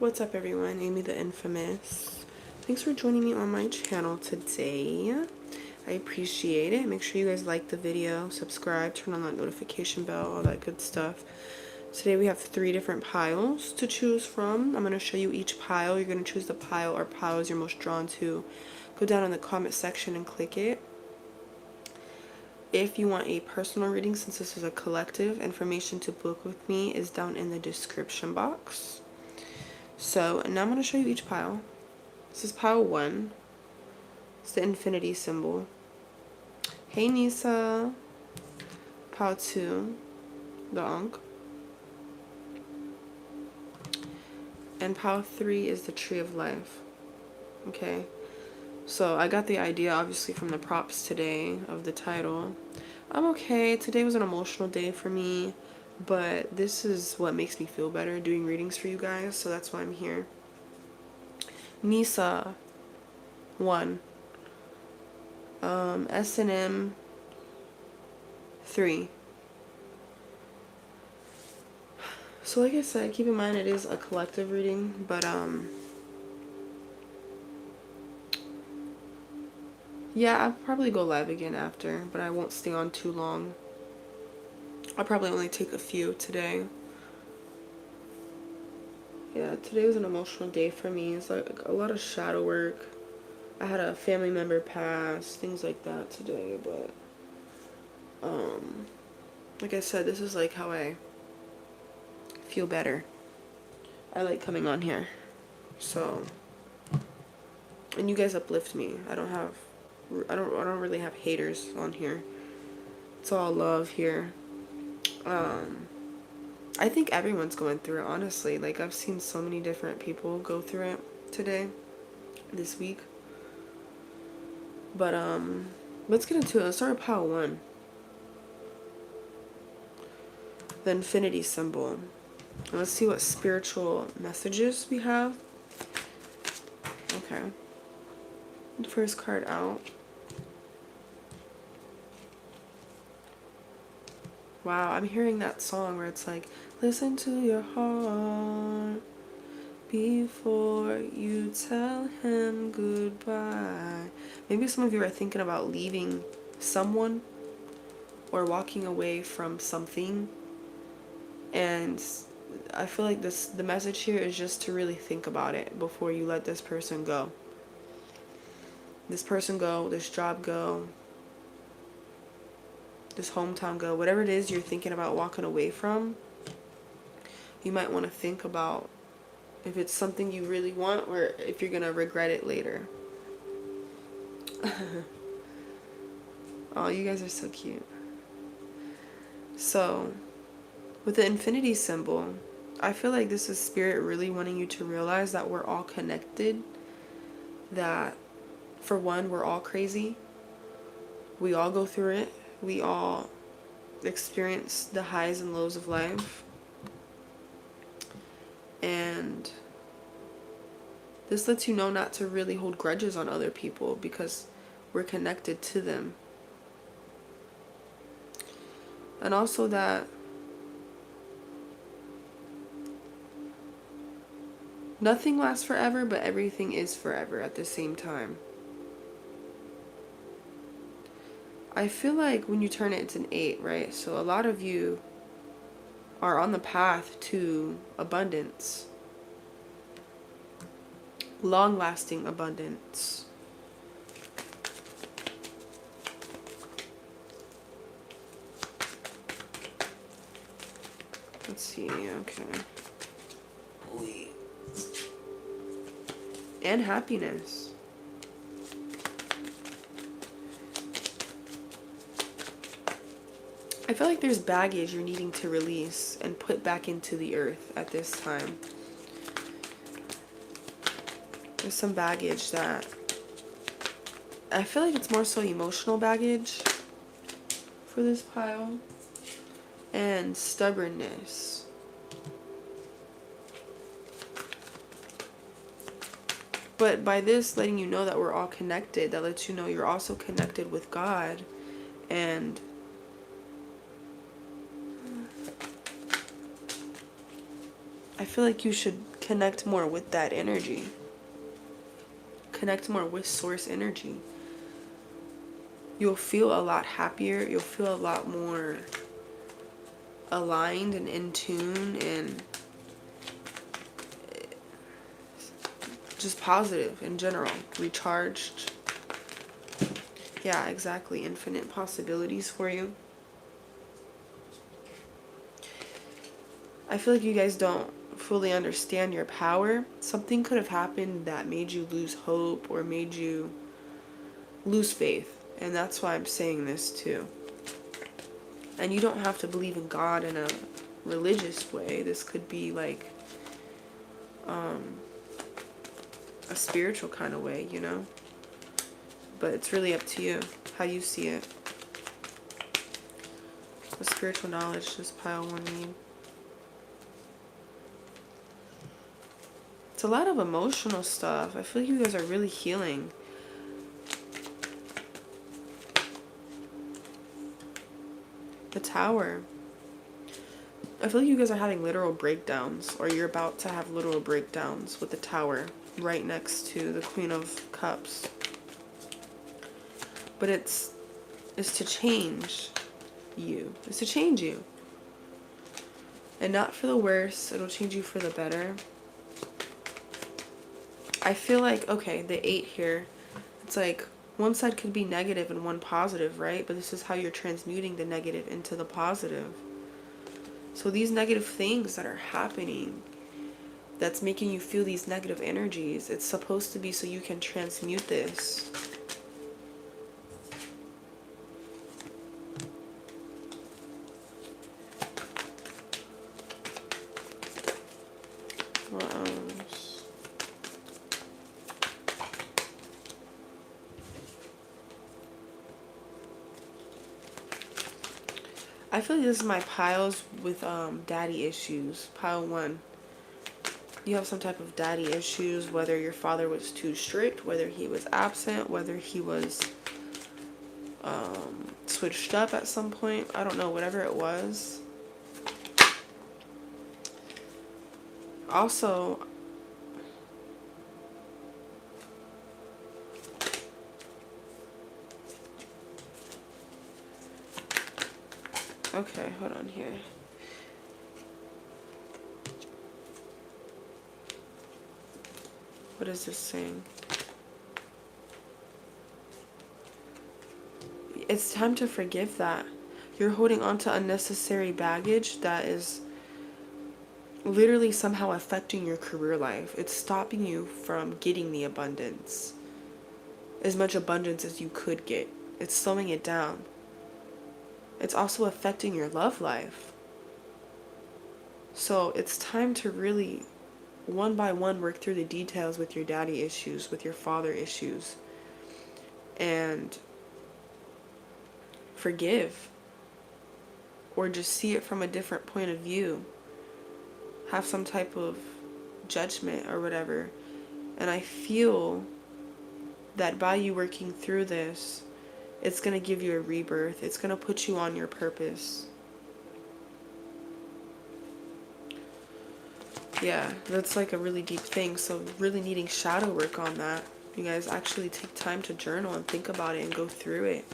What's up, everyone? Amy the Infamous. Thanks for joining me on my channel today. I appreciate it. Make sure you guys like the video, subscribe, turn on that notification bell, all that good stuff. Today we have 3 different piles to choose from. I'm going to show you each pile. You're going to choose the pile or piles you're most drawn to. Go down in the comment section and click it. If you want a personal reading, since this is a collective, information to book with me is down in the description box. So now I'm going to show you each pile. This is pile 1. It's the infinity symbol. Hey Nisa. Pile 2. The Ankh. And pile 3 is the tree of life. Okay. So I got the idea obviously from the props today of the title. I'm okay. Today was an emotional day for me. But this is what makes me feel better, doing readings for you guys. So that's why I'm here. Nisa 1. S&M 3. So like I said, keep in mind it is a collective reading, but yeah, I'll probably go live again after, but I won't stay on too long. I'll probably only take a few today. Yeah, today was an emotional day for me. It's like a lot of shadow work. I had a family member pass, things like that today, but like I said, this is like how I feel better. I like coming on here. So, and you guys uplift me. I don't really have haters on here. It's all love here. I think everyone's going through it, honestly. Like, I've seen so many different people go through it today, this week. But, let's get into it. Let's start with pile 1. The infinity symbol. And let's see what spiritual messages we have. Okay. The first card out. Wow, I'm hearing that song where it's like, listen to your heart before you tell him goodbye. Maybe some of you are thinking about leaving someone or walking away from something. And I feel like the message here is just to really think about it before you let this person go. This person go, this job go, this hometown go, whatever it is you're thinking about walking away from, you might want to think about if it's something you really want or if you're going to regret it later. Oh, you guys are so cute. So, with the infinity symbol, I feel like this is spirit really wanting you to realize that we're all connected. That, for one, we're all crazy. We all go through it. We all experience the highs and lows of life. And this lets you know not to really hold grudges on other people because we're connected to them. And also that nothing lasts forever, but everything is forever at the same time. I feel like when you turn it, it's an 8, right? So a lot of you are on the path to abundance. Long-lasting abundance. Let's see, okay. And happiness. I feel like there's baggage you're needing to release and put back into the earth at this time. There's some baggage that I feel like it's more so emotional baggage for this pile and stubbornness. But by this letting you know that we're all connected, that lets you know you're also connected with God. And I feel like you should Connect more with that energy. Connect more with source energy. You'll feel a lot happier. You'll feel a lot more aligned and in tune and just positive in general. Recharged. Yeah, exactly. Infinite possibilities for you. I feel like you guys don't fully understand your power. Something could have happened that made you lose hope or made you lose faith. And that's why I'm saying this too. And you don't have to believe in God in a religious way. This could be like a spiritual kind of way, you know? But it's really up to you how you see it. What spiritual knowledge does pile 1 need? It's a lot of emotional stuff. I feel like you guys are really healing. The Tower. I feel like you guys are having literal breakdowns, or you're about to have literal breakdowns with the Tower right next to the Queen of Cups. But it's to change you. It's to change you. And not for the worse. It'll change you for the better. I feel like, okay, the 8 here, it's like one side could be negative and one positive, right? But this is how you're transmuting the negative into the positive. So these negative things that are happening, that's making you feel these negative energies, it's supposed to be so you can transmute this. What else? I feel like this is my piles with daddy issues. Pile 1. You have some type of daddy issues, whether your father was too strict, whether he was absent, whether he was switched up at some point. I don't know, whatever it was. Also, okay, hold on here. What is this saying? It's time to forgive that. You're holding on to unnecessary baggage that is literally somehow affecting your career life. It's stopping you from getting the abundance. As much abundance as you could get. It's slowing it down. It's also affecting your love life. So it's time to really, one by one, work through the details with your daddy issues, with your father issues. And forgive. Or just see it from a different point of view. Have some type of judgment or whatever. And I feel that by you working through this, it's going to give you a rebirth. It's going to put you on your purpose. Yeah, that's like a really deep thing. So really needing shadow work on that. You guys actually take time to journal and think about it and go through it.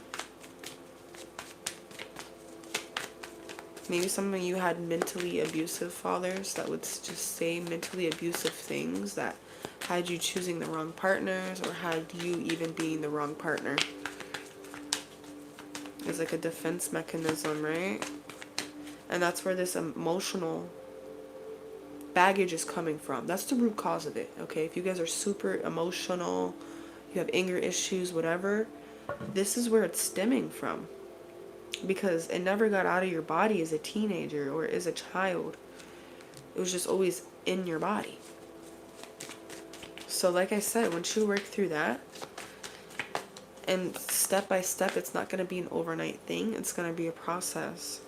Maybe some of you had mentally abusive fathers that would just say mentally abusive things that had you choosing the wrong partners or had you even being the wrong partner. It's like a defense mechanism, right? And that's where this emotional baggage is coming from. That's the root cause of it, okay? If you guys are super emotional, you have anger issues, whatever, this is where it's stemming from. Because it never got out of your body as a teenager or as a child. It was just always in your body. So like I said, once you work through that, and step by step, it's not going to be an overnight thing. It's going to be a process.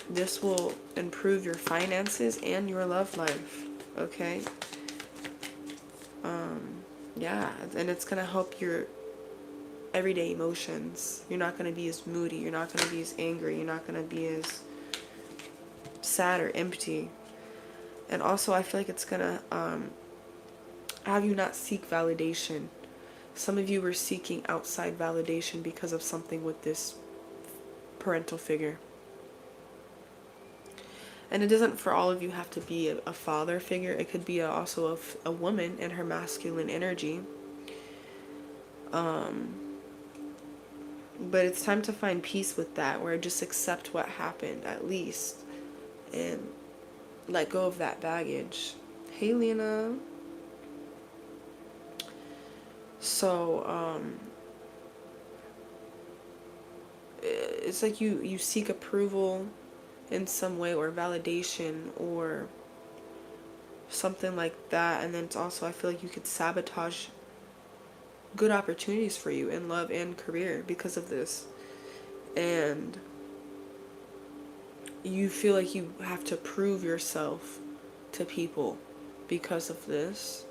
This will improve your finances and your love life. Okay? Yeah. And it's going to help your everyday emotions. You're not going to be as moody. You're not going to be as angry. You're not going to be as sad or empty. And also, I feel like it's gonna have you not seek validation. Some of you were seeking outside validation because of something with this parental figure. And it doesn't for all of you have to be a father figure. It could be also a woman and her masculine energy. But it's time to find peace with that, where just accept what happened at least and let go of that baggage. Hey, Lena. So, it's like you seek approval in some way or validation or something like that. And then it's also, I feel like you could sabotage good opportunities for you in love and career because of this. And you feel like you have to prove yourself to people because of this.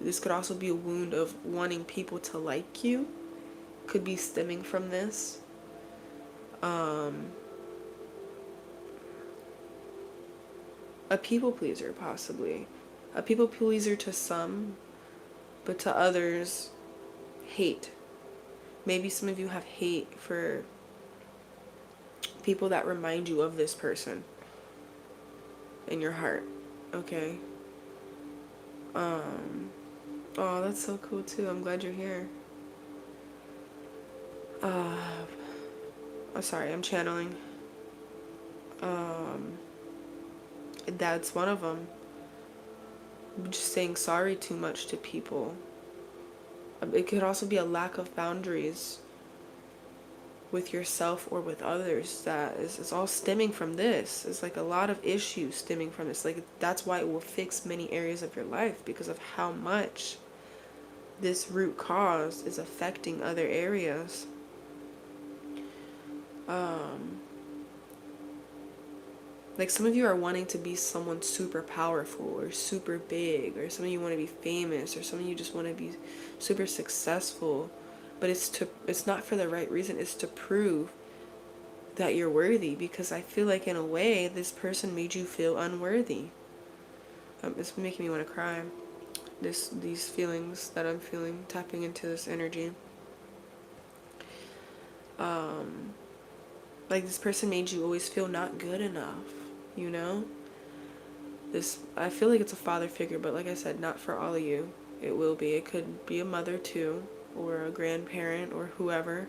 This could also be a wound of wanting people to like you. Could be stemming from this. A people pleaser, possibly. A people pleaser to some, but to others, hate. Maybe some of you have hate for people that remind you of this person in your heart. Okay? Oh, that's so cool too. I'm glad you're here. Oh, sorry, I'm channeling. That's one of them. Just saying sorry too much to people. It could also be a lack of boundaries with yourself or with others that is all stemming from this. It's like a lot of issues stemming from this. Like, that's why it will fix many areas of your life, because of how much this root cause is affecting other areas. Like, some of you are wanting to be someone super powerful or super big, or some of you want to be famous, or some of you just want to be super successful, but it's not for the right reason. It's to prove that you're worthy, because I feel like in a way this person made you feel unworthy. It's making me want to cry. These feelings that I'm feeling, tapping into this energy. Like, this person made you always feel not good enough, you know? I feel like it's a father figure, but like I said, not for all of you. It will be. It could be a mother too, or a grandparent, or whoever.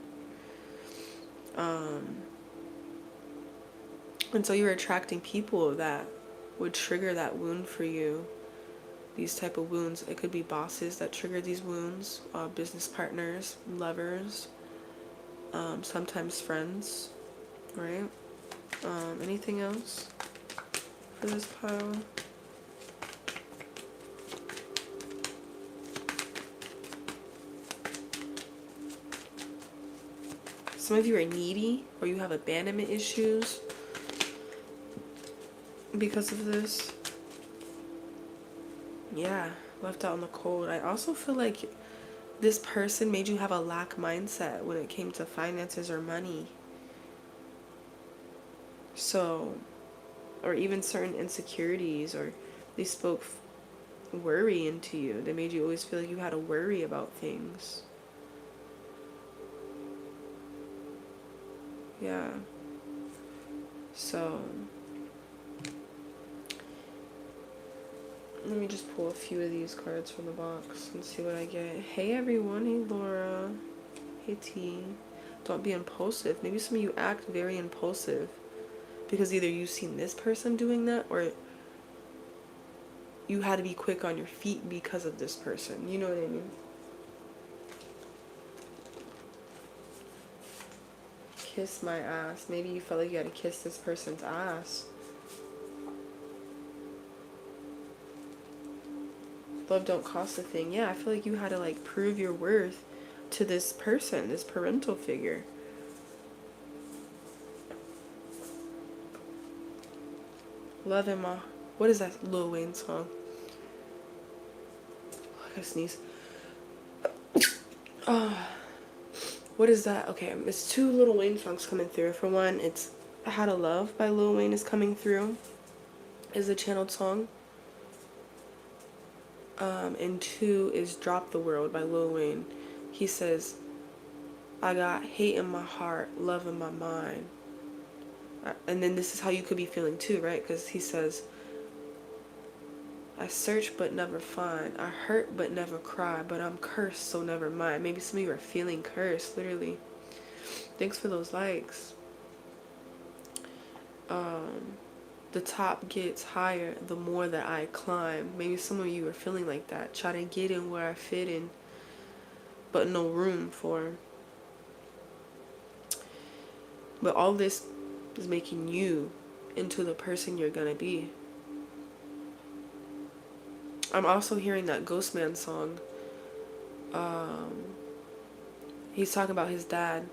And so you're attracting people that would trigger that wound for you. These type of wounds. It could be bosses that trigger these wounds, business partners, lovers, sometimes friends, right? Anything else for this pile? Some of you are needy, or you have abandonment issues because of this. Yeah, left out in the cold. I also feel like this person made you have a lack mindset when it came to finances or money. So, or even certain insecurities, or they spoke worry into you. They made you always feel like you had to worry about things. Yeah. So, let me just pull a few of these cards from the box and see what I get. Hey everyone, hey Laura, hey T. Don't be impulsive. Maybe some of you act very impulsive because either you've seen this person doing that, or you had to be quick on your feet because of this person. You know what I mean? Kiss my ass. Maybe you felt like you had to kiss this person's ass. Love don't cost a thing. Yeah, I feel like you had to like prove your worth to this person, this parental figure. Love in my... What is that Lil Wayne song? I gotta sneeze. What is that? Okay, it's two Lil Wayne songs coming through. For one, it's How to Love by Lil Wayne is coming through. is a channeled song. And 2 is Drop the World by Lil Wayne. He says, I got hate in my heart, love in my mind. And then this is how you could be feeling too, right? Because he says, I search but never find. I hurt but never cry. But I'm cursed, so never mind. Maybe some of you are feeling cursed, literally. Thanks for those likes. The top gets higher the more that I climb. Maybe some of you are feeling like that. Try to get in where I fit in, but no room for. But all this is making you into the person you're gonna be. I'm also hearing that Ghostman song. He's talking about his dad.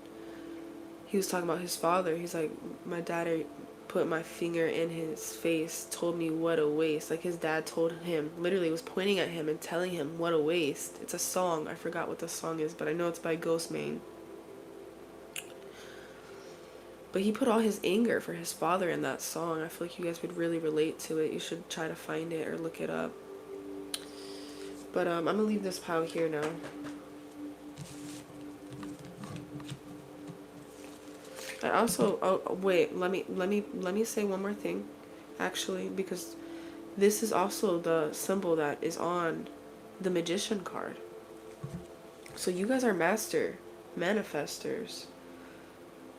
He was talking about his father. He's like, my dad put my finger in his face, told me what a waste. Like his dad told him, literally was pointing at him and telling him what a waste. It's a song. I forgot what the song is, but I know it's by Ghostman. But he put all his anger for his father in that song. I feel like you guys would really relate to it. You should try to find it or look it up. But I'm gonna leave this pile here now. I also, oh wait, let me say one more thing, actually, because this is also the symbol that is on the Magician card. So you guys are master manifestors.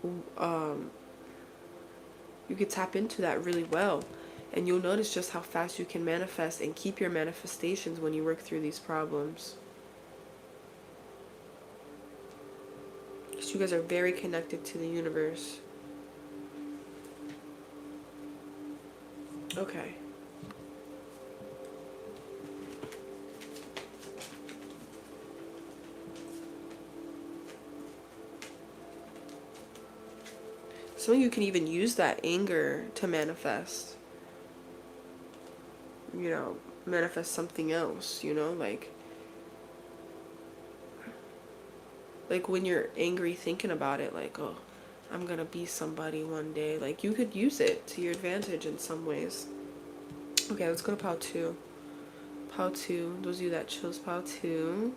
You could tap into that really well, and you'll notice just how fast you can manifest and keep your manifestations when you work through these problems. Because you guys are very connected to the universe. Okay. Some of you can even use that anger to manifest. You know, manifest something else, you know, like when you're angry thinking about it, like, oh, I'm gonna be somebody one day. Like, you could use it to your advantage in some ways. Okay, let's go to pile 2. Pile 2, those of you that chose pile 2.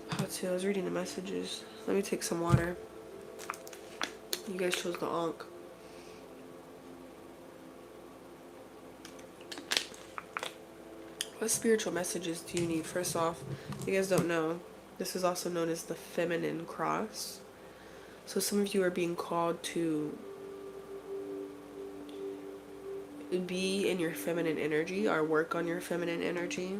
Pile 2, I was reading the messages. Let me take some water. You guys chose the Ankh. What spiritual messages do you need? First off, if you guys don't know, this is also known as the feminine cross. So some of you are being called to be in your feminine energy or work on your feminine energy.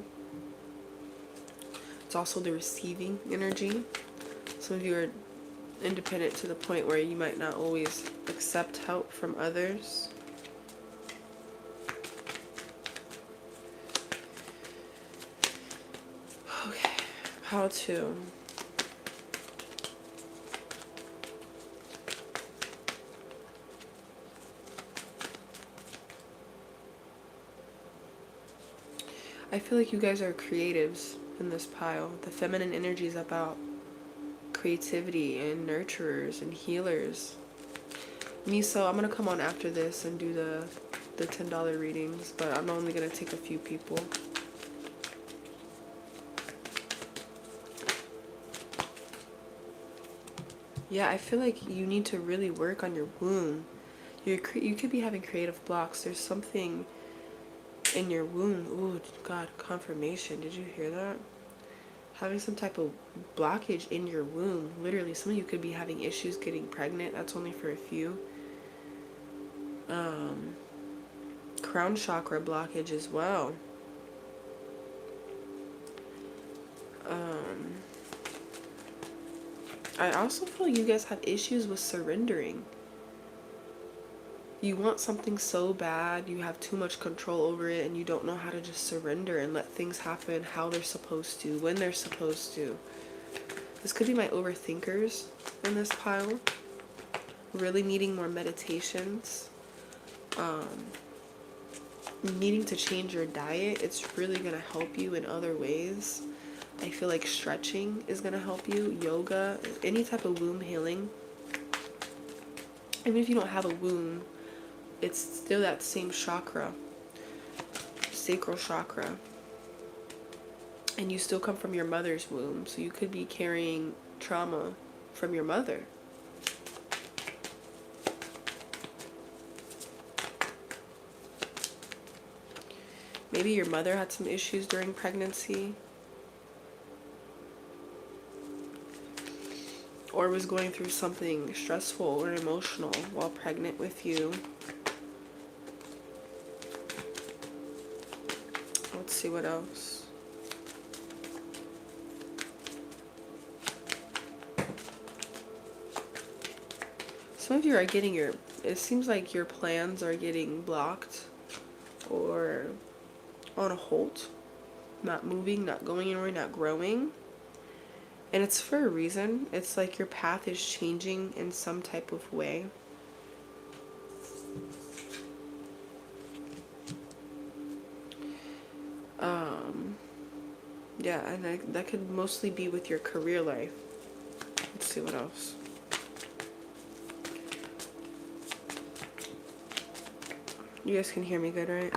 It's also the receiving energy. Some of you are independent to the point where you might not always accept help from others. Okay, how to. I feel like you guys are creatives in this pile. The feminine energy is about creativity and nurturers and healers. Miso, I'm going to come on after this and do the $10 readings, but I'm only going to take a few people. Yeah, I feel like you need to really work on your womb. You could be having creative blocks. There's something in your womb. Oh, God, confirmation. Did you hear that? Having some type of blockage in your womb. Literally, some of you could be having issues getting pregnant. That's only for a few. Crown chakra blockage as well. I also feel you guys have issues with surrendering. You want something so bad, you have too much control over it, and you don't know how to just surrender and let things happen how they're supposed to, when they're supposed to. This could be my overthinkers in this pile. Really needing more meditations. Needing to change your diet. It's really going to help you in other ways. I feel like stretching is going to help you. Yoga, any type of womb healing. Even if you don't have a womb, it's still that same chakra, sacral chakra. And you still come from your mother's womb. So you could be carrying trauma from your mother. Maybe your mother had some issues during pregnancy. Or was going through something stressful or emotional while pregnant with you. Let's see what else. Some of you are getting it seems like your plans are getting blocked or on a halt. Not moving, not going anywhere, not growing. And it's for a reason. It's like your path is changing in some type of way. Yeah, and that could mostly be with your career life. Let's see what else. You guys can hear me good, right?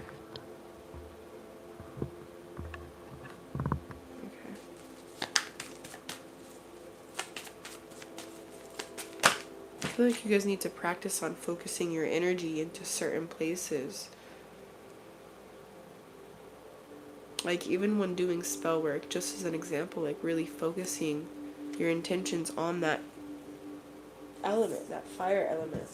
I feel like you guys need to practice on focusing your energy into certain places. Like even when doing spell work, just as an example, like really focusing your intentions on that element, that fire element.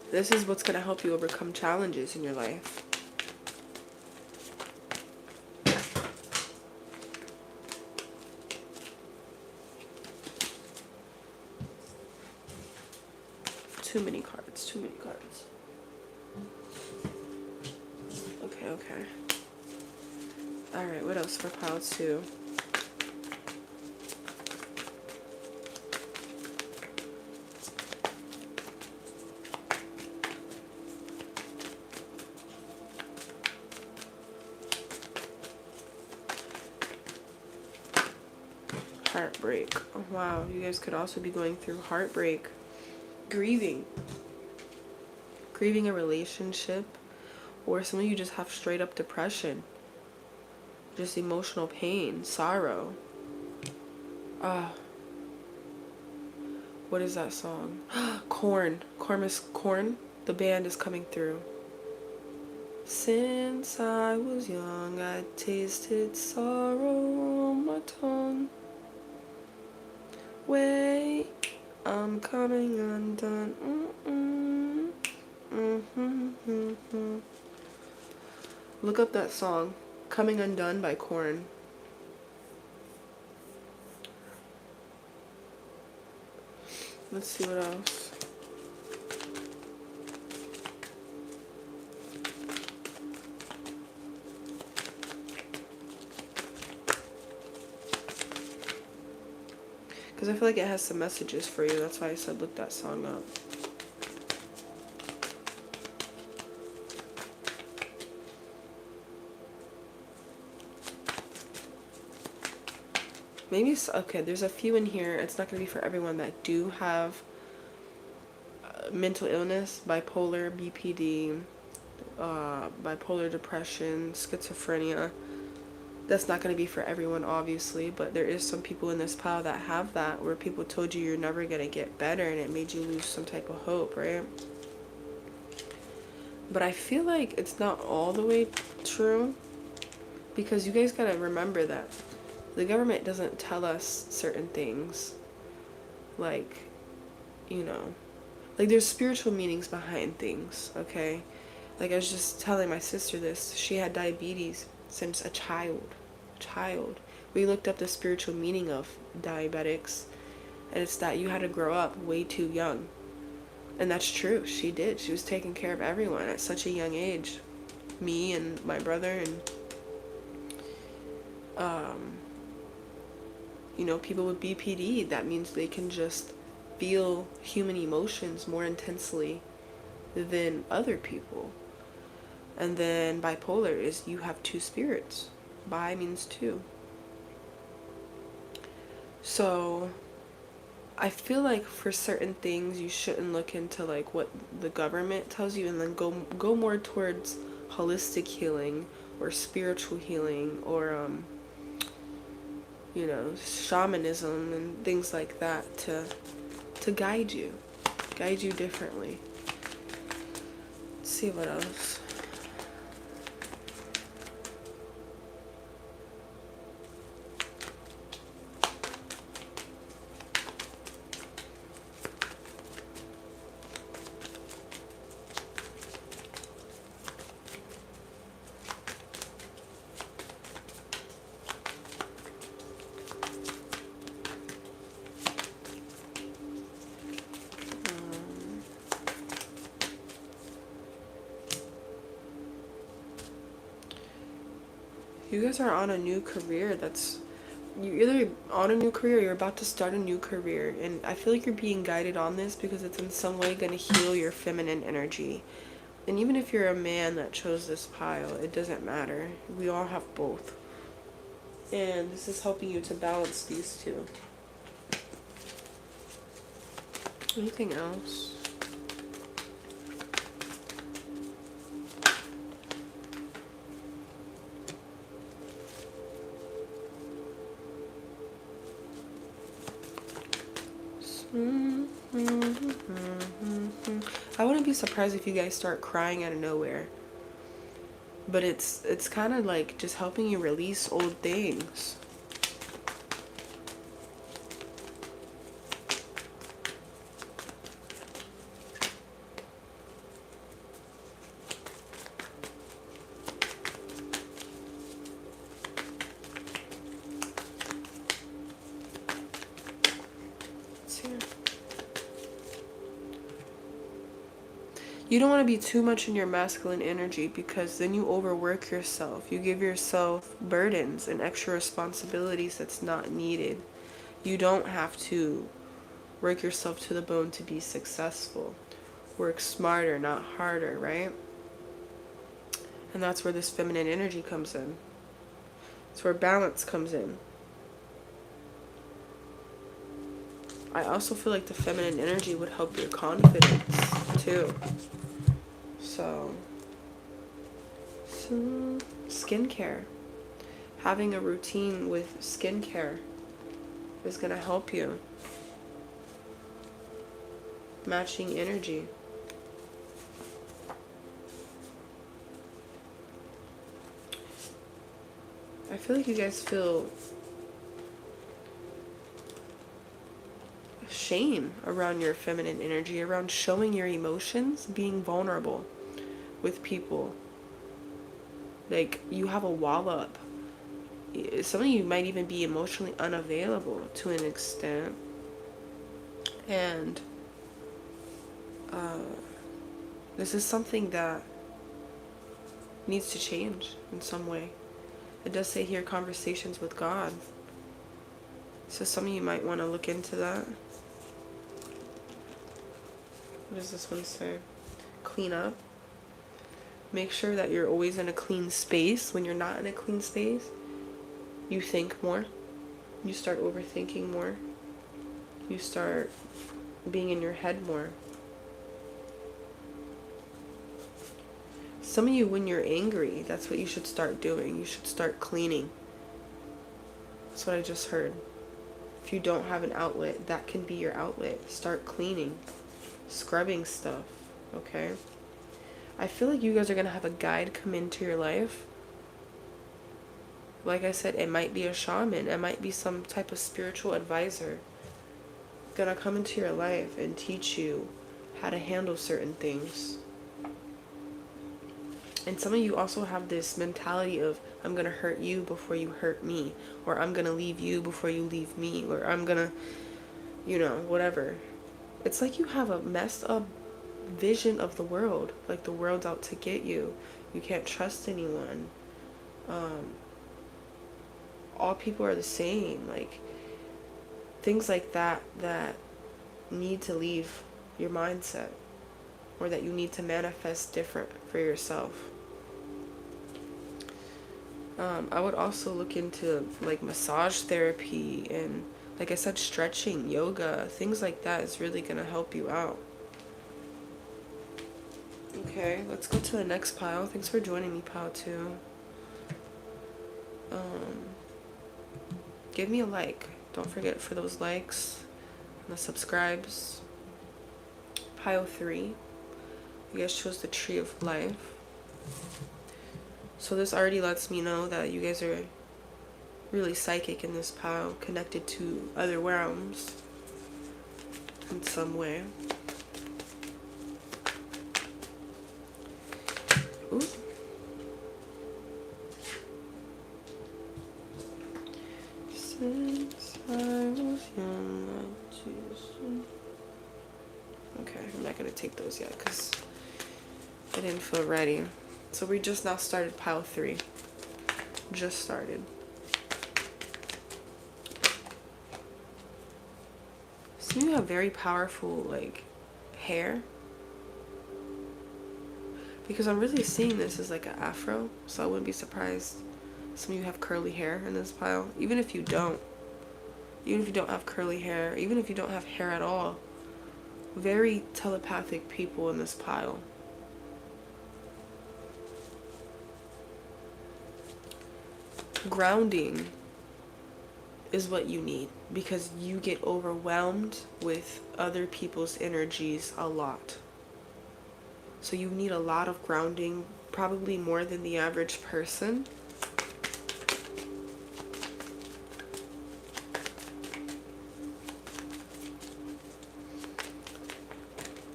This is what's going to help you overcome challenges in your life. Too many cards, too many cards. Okay. Alright, what else for pile 2? Heartbreak. Oh, wow, you guys could also be going through heartbreak. Grieving a relationship, or some of you just have straight up depression, just emotional pain, sorrow. What is that song? Korn. Korn. The band is coming through. Since I was young, I tasted sorrow on my tongue. Wait, I'm coming undone. Look up that song, Coming Undone by Korn. Let's see what else. Because I feel like it has some messages for you. That's why I said look that song up. Maybe, okay, there's a few in here. It's not going to be for everyone that do have mental illness, bipolar, BPD, bipolar depression, schizophrenia. That's not going to be for everyone, obviously, but there is some people in this pile that have that, where people told you you're never going to get better and it made you lose some type of hope, right? But I feel like it's not all the way true, because you guys got to remember that the government doesn't tell us certain things. Like, you know, like there's spiritual meanings behind things, okay? Like I was just telling my sister this. She had diabetes since a child. We looked up the spiritual meaning of diabetics, and it's that you had to grow up way too young. And that's true. She did. She was taking care of everyone at such a young age. Me and my brother and you know, people with BPD, that means they can just feel human emotions more intensely than other people. And then bipolar is you have two spirits. Bi means two. So I feel like for certain things you shouldn't look into like what the government tells you, and then go more towards holistic healing or spiritual healing, or shamanism and things like that to guide you differently. Let's see what else. You guys are on a new career. You're either on a new career or you're about to start a new career. And I feel like you're being guided on this because it's in some way going to heal your feminine energy. And even if you're a man that chose this pile, it doesn't matter. We all have both. And this is helping you to balance these two. Anything else? I wouldn't be surprised if you guys start crying out of nowhere. But it's kind of like just helping you release old things. You don't want to be too much in your masculine energy because then you overwork yourself. You give yourself burdens and extra responsibilities that's not needed. You don't have to work yourself to the bone to be successful. Work smarter, not harder, right? And that's where this feminine energy comes in. It's where balance comes in. I also feel like the feminine energy would help your confidence too. So skincare. Having a routine with skincare is going to help you. Matching energy. I feel like you guys feel shame around your feminine energy, around showing your emotions, being vulnerable with people. Like, you have a wall up. Some of you might even be emotionally unavailable to an extent. And this is something that needs to change in some way. It does say here, conversations with God. So some of you might want to look into that. What does this one say? Clean up. Make sure that you're always in a clean space. When you're not in a clean space, you think more. You start overthinking more. You start being in your head more. Some of you, when you're angry, that's what you should start doing. You should start cleaning. That's what I just heard. If you don't have an outlet, that can be your outlet. Start cleaning. Scrubbing stuff. Okay? I feel like you guys are going to have a guide come into your life. Like I said, it might be a shaman. It might be some type of spiritual advisor. Gonna come into your life and teach you how to handle certain things. And some of you also have this mentality of, I'm gonna hurt you before you hurt me, or I'm gonna leave you before you leave me, or I'm gonna, whatever. It's like you have a messed up vision of the world, like the world's out to get you. You can't trust anyone. All people are the same, like things like that need to leave your mindset, or that you need to manifest different for yourself. I would also look into like massage therapy and, like I said, stretching, yoga, things like that is really going to help you out. Okay, let's go to the next pile. Thanks for joining me, pile 2. Give me a like. Don't forget for those likes and the subscribes. Pile 3. You guys chose the Tree of Life. So this already lets me know that you guys are really psychic in this pile, connected to other realms in some way. Ooh. Since I was young, I just... Okay, I'm not going to take those yet because I didn't feel ready. So we just now started pile 3. Just started. So you have very powerful, like, hair. Because I'm really seeing this as like an afro. So I wouldn't be surprised some of you have curly hair in this pile. Even if you don't. Even if you don't have curly hair. Even if you don't have hair at all. Very telepathic people in this pile. Grounding is what you need, because you get overwhelmed with other people's energies a lot. So you need a lot of grounding, probably more than the average person.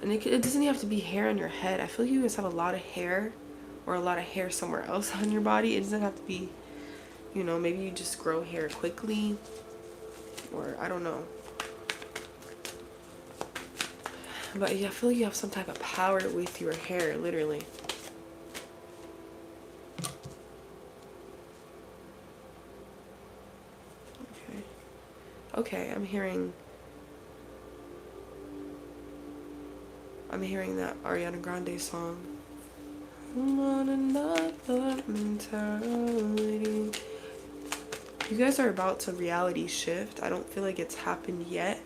And it doesn't even have to be hair on your head. I feel like you guys have a lot of hair, or a lot of hair somewhere else on your body. It doesn't have to be, you know, maybe you just grow hair quickly, or I don't know. But yeah, I feel like you have some type of power with your hair, literally. Okay, I'm hearing that Ariana Grande song. I'm on another mentality. You guys are about to reality shift. I don't feel like it's happened yet,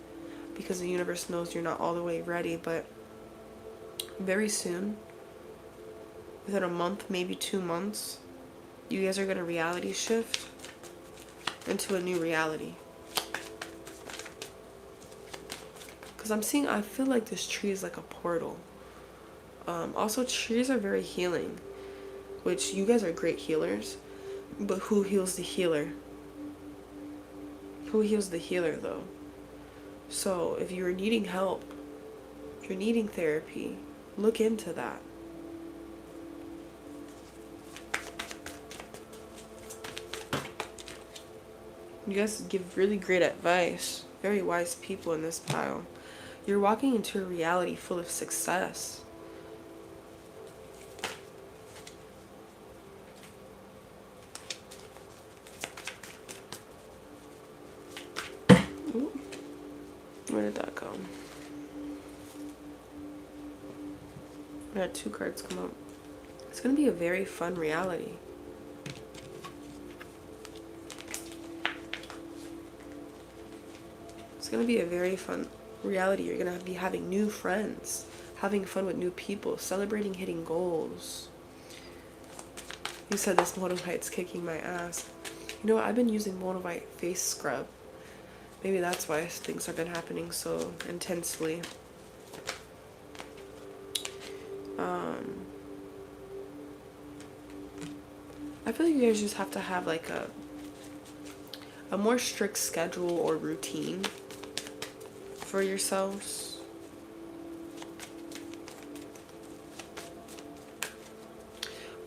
because the universe knows you're not all the way ready, but very soon, within a month, maybe 2 months, you guys are going to reality shift into a new reality. Because I feel like this tree is like a portal. Also, trees are very healing, which you guys are great healers, but who heals the healer? Who heals the healer, though? So if you're needing help, if you're needing therapy, look into that. You guys give really great advice. Very wise people in this pile. You're walking into a reality full of success. Ooh. Where did that go? I had 2 cards come up. It's going to be a very fun reality. It's going to be a very fun reality. You're going to be having new friends, having fun with new people, celebrating hitting goals. You said this Motovite's kicking my ass. You know what? I've been using Motovite face scrub. Maybe that's why things have been happening so intensely. I feel like you guys just have to have like a more strict schedule or routine for yourselves.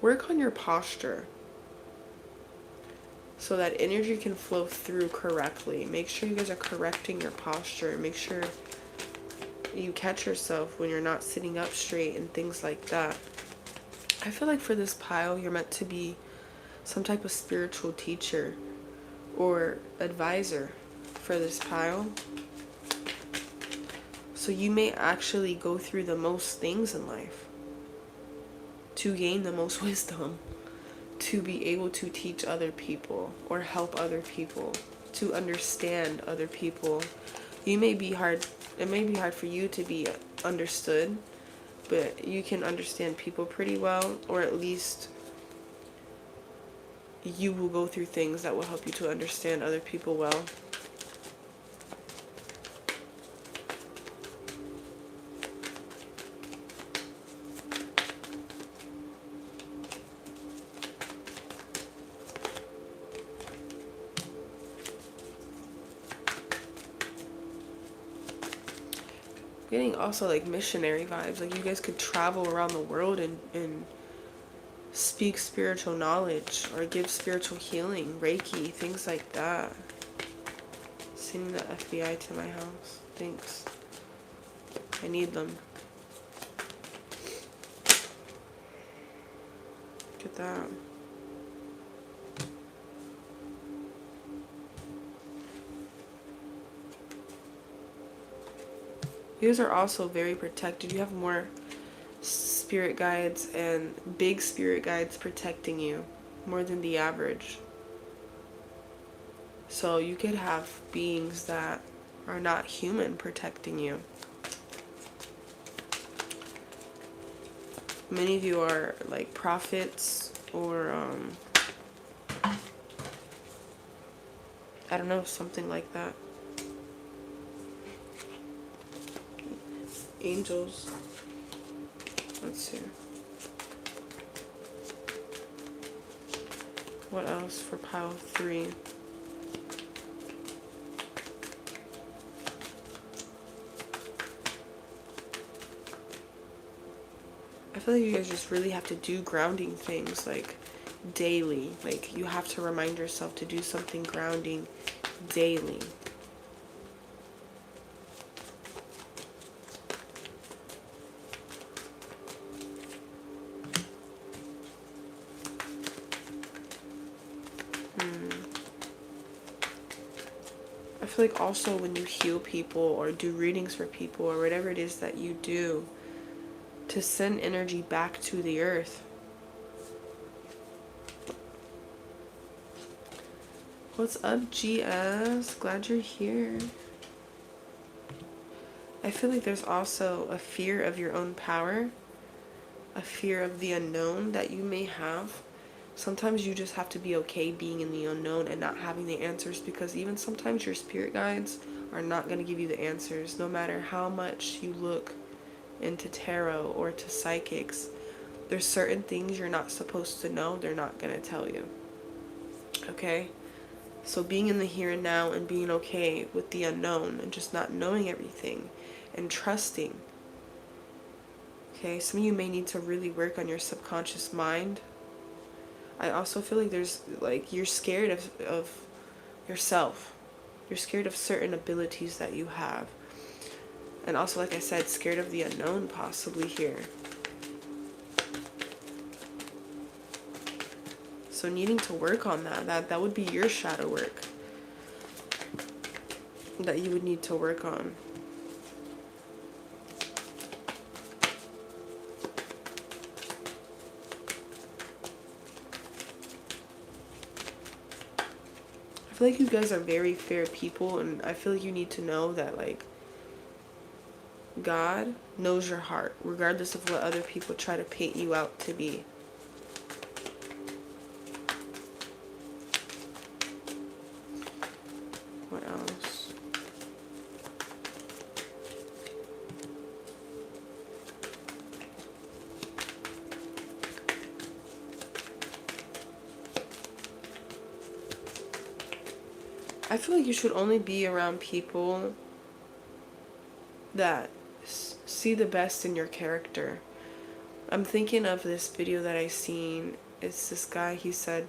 Work on your posture so that energy can flow through correctly. Make sure you guys are correcting your posture. Make sure you catch yourself when you're not sitting up straight and things like that. I feel like for this pile, you're meant to be some type of spiritual teacher or advisor for this pile. So you may actually go through the most things in life to gain the most wisdom, to be able to teach other people or help other people, to understand other people. You may be hard, it may be hard for you to be understood, but you can understand people pretty well, or at least you will go through things that will help you to understand other people well. Getting also like missionary vibes, like you guys could travel around the world and speak spiritual knowledge or give spiritual healing, Reiki, things like that. Sending the FBI to my house. Thanks. I need them. Look at that. You guys are also very protected. You have more spirit guides and big spirit guides protecting you more than the average. So you could have beings that are not human protecting you. Many of you are like prophets or I don't know, something like that. Angels. Let's see. What else for pile 3? I feel like you guys just really have to do grounding things like daily. Like you have to remind yourself to do something grounding daily. I feel like also when you heal people or do readings for people or whatever it is that you do, to send energy back to the earth. What's up, GS? Glad you're here. I feel like there's also a fear of your own power, a fear of the unknown that you may have. Sometimes you just have to be okay being in the unknown and not having the answers, because even sometimes your spirit guides are not going to give you the answers, no matter how much you look into tarot or to psychics. There's certain things you're not supposed to know, they're not going to tell you. Okay? So being in the here and now and being okay with the unknown and just not knowing everything and trusting. Okay? Some of you may need to really work on your subconscious mind. I also feel like there's like you're scared of yourself. You're scared of certain abilities that you have. And also, like I said, scared of the unknown possibly here. So needing to work on that would be your shadow work that you would need to work on. I feel like you guys are very fair people, and I feel like you need to know that like God knows your heart, regardless of what other people try to paint you out to be. What else? I feel like you should only be around people that see the best in your character. I'm thinking of this video that I seen. It's this guy, he said,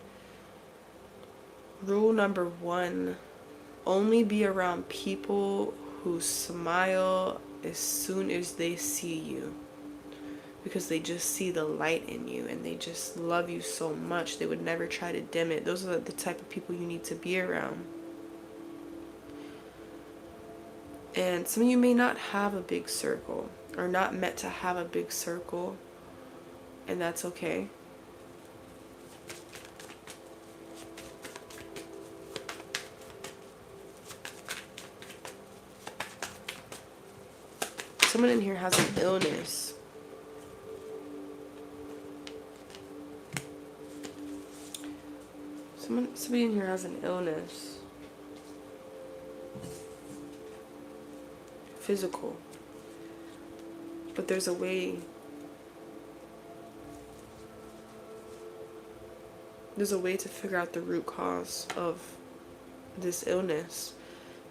rule number 1, only be around people who smile as soon as they see you. Because they just see the light in you and they just love you so much. They would never try to dim it. Those are the type of people you need to be around. And some of you may not have a big circle, or not meant to have a big circle, and that's okay. Someone in here has an illness. Somebody in here has an illness. Physical. But there's a way. There's a way to figure out the root cause of this illness.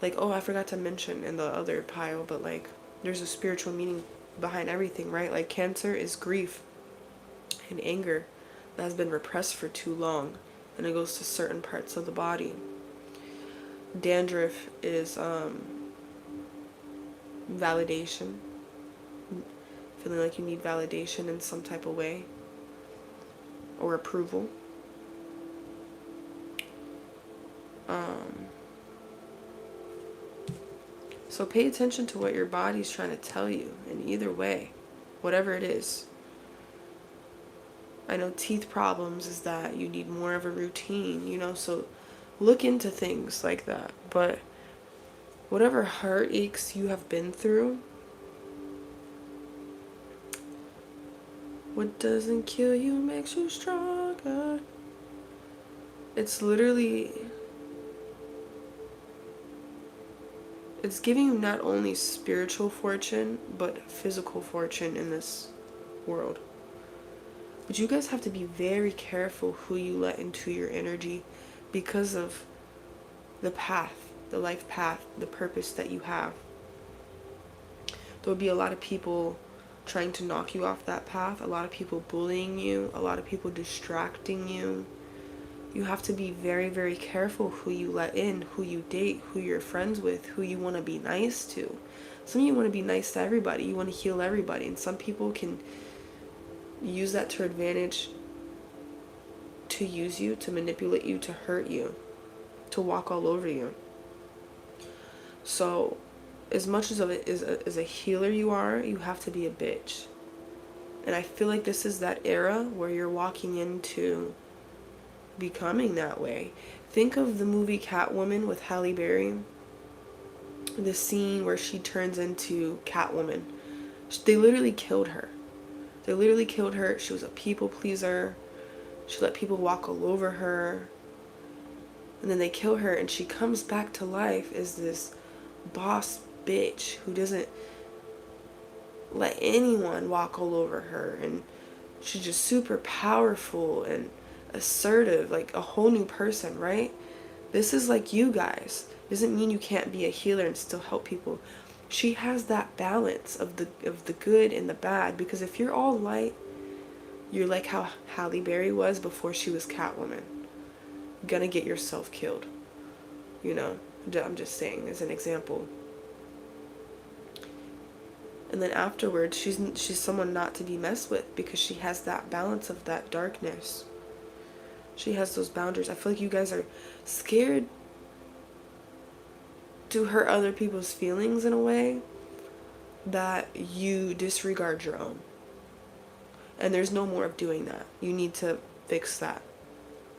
Like, oh, I forgot to mention in the other pile, but like, there's a spiritual meaning behind everything, right? Like, cancer is grief and anger that has been repressed for too long, and it goes to certain parts of the body. Dandruff is validation, feeling like you need validation in some type of way, or approval. So pay attention to what your body's trying to tell you in either way, whatever it is. I know teeth problems is that you need more of a routine, you know, so look into things like that. But whatever heartaches you have been through, what doesn't kill you makes you stronger. It's literally, it's giving you not only spiritual fortune, but physical fortune in this world. But you guys have to be very careful who you let into your energy because of the path, the life path, the purpose that you have. There will be a lot of people trying to knock you off that path, a lot of people bullying you, a lot of people distracting you. You have to be very, very careful who you let in, who you date, who you're friends with, who you want to be nice to. Some of you want to be nice to everybody. You want to heal everybody. And some people can use that to advantage, to use you, to manipulate you, to hurt you, to walk all over you. So as much as as a healer you are, you have to be a bitch. And I feel like this is that era where you're walking into becoming that way. Think of the movie Catwoman with Halle Berry. The scene where she turns into Catwoman. They literally killed her. They literally killed her. She was a people pleaser. She let people walk all over her. And then they kill her, and she comes back to life as this boss bitch who doesn't let anyone walk all over her. And she's just super powerful and assertive, like a whole new person, right? This is like you guys. Doesn't mean you can't be a healer and still help people. She has that balance of the good and the bad, because if you're all light, you're like how Halle Berry was before she was Catwoman. You're gonna get yourself killed. You know, I'm just saying as an example. And then afterwards, she's someone not to be messed with because she has that balance of that darkness. She has those boundaries. I feel like you guys are scared to hurt other people's feelings in a way that you disregard your own. And there's no more of doing that. You need to fix that.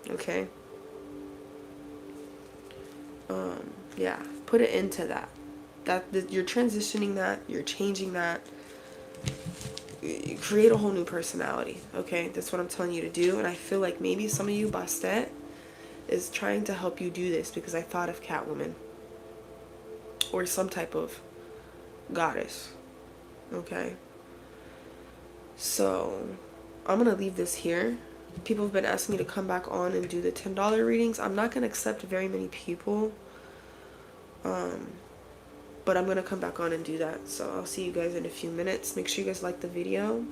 Okay? Yeah, put it into that. That you're transitioning that, you're changing that. You create a whole new personality. Okay? That's what I'm telling you to do. And I feel like maybe some of you, Bastet, is trying to help you do this because I thought of Catwoman. Or some type of goddess. Okay? So, I'm going to leave this here. People have been asking me to come back on and do the $10 readings. I'm not going to accept very many people. But I'm going to come back on and do that. So, I'll see you guys in a few minutes. Make sure you guys like the video.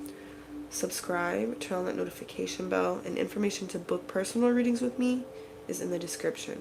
Subscribe. Turn on that notification bell. And information to book personal readings with me is in the description.